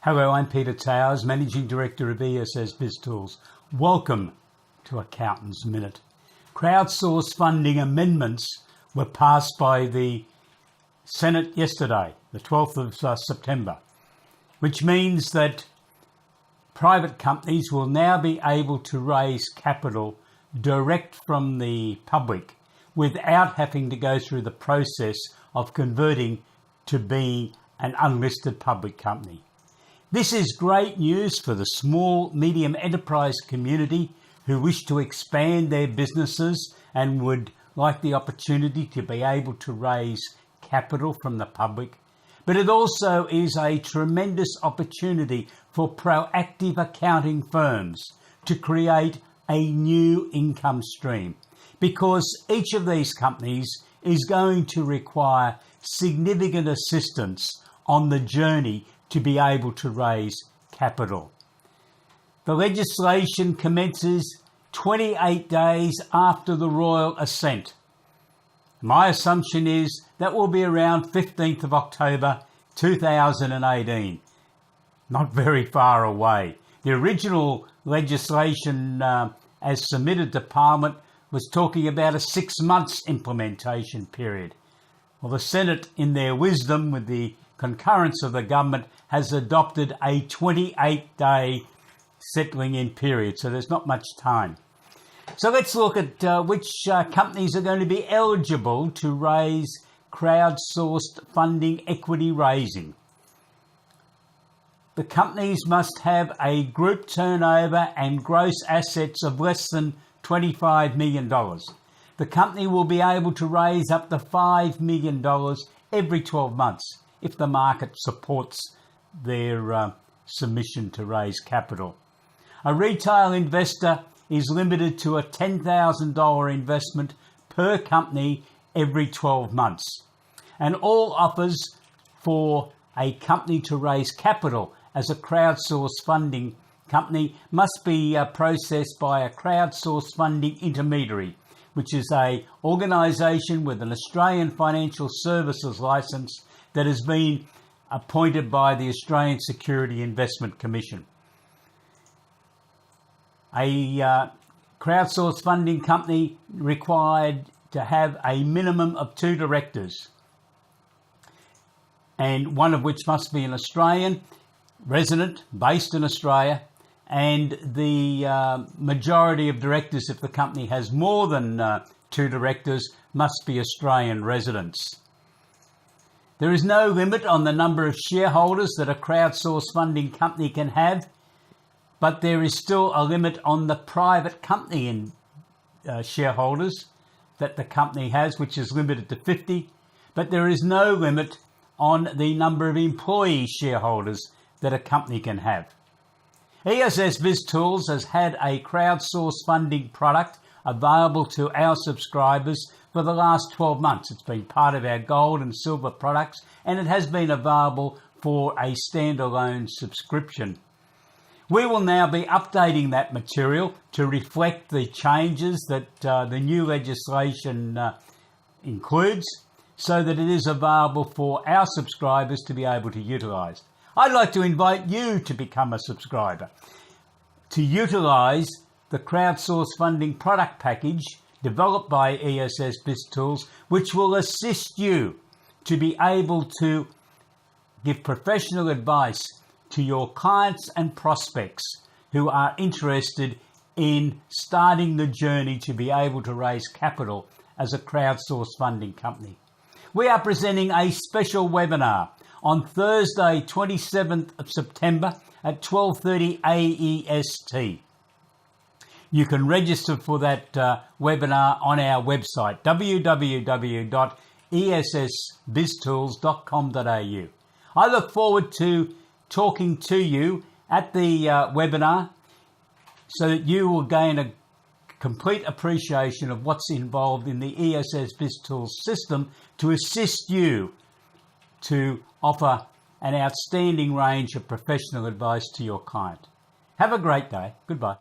Hello, I'm Peter Towers, Managing Director of ESS BizTools. Welcome to Accountant's Minute. Crowdsourced funding amendments were passed by the Senate yesterday, the 12th of September, which means that private companies will now be able to raise capital direct from the public without having to go through the process of converting to being an unlisted public company. This is great news for the small, medium enterprise community who wish to expand their businesses and would like the opportunity to be able to raise capital from the public. But it also is a tremendous opportunity for proactive accounting firms to create a new income stream, because each of these companies is going to require significant assistance on the journey to be able to raise capital. The legislation commences 28 days after the royal assent. My assumption is that will be around 15th of October 2018. Not very far away. The original legislation as submitted to Parliament was talking about a 6 months implementation period. Well, the Senate, in their wisdom, with the concurrence of the government, has adopted a 28-day settling in period, so there's not much time. So let's look at which companies are going to be eligible to raise crowdsourced funding equity raising. The companies must have a group turnover and gross assets of less than $25 million. The company will be able to raise up to $5 million every 12 months if the market supports their submission to raise capital. A retail investor is limited to a $10,000 investment per company every 12 months. And all offers for a company to raise capital as a crowdsourced funding company must be processed by a crowdsourced funding intermediary, which is an organisation with an Australian Financial Services licence that has been appointed by the Australian Security Investment Commission. A crowdsourced funding company required to have a minimum of 2 directors, and one of which must be an Australian resident based in Australia, and the majority of directors, if the company has more than 2 directors, must be Australian residents. There is no limit on the number of shareholders that a crowdsourced funding company can have, but there is still a limit on the private company shareholders that the company has, which is limited to 50, but there is no limit on the number of employee shareholders that a company can have. ESS BizTools has had a crowdsourced funding product available to our subscribers for the last 12 months. It's been part of our gold and silver products, and it has been available for a standalone subscription. We will now be updating that material to reflect the changes that the new legislation includes, so that it is available for our subscribers to be able to utilise. I'd like to invite you to become a subscriber, to utilise the crowdsourced funding product package developed by ESS BizTools, which will assist you to be able to give professional advice to your clients and prospects who are interested in starting the journey to be able to raise capital as a crowdsourced funding company. We are presenting a special webinar on Thursday, 27th of September at 12:30 AEST. You can register for that webinar on our website, www.essbiztools.com.au. I look forward to talking to you at the webinar so that you will gain a complete appreciation of what's involved in the ESS BizTools system to assist you to offer an outstanding range of professional advice to your client. Have a great day. Goodbye.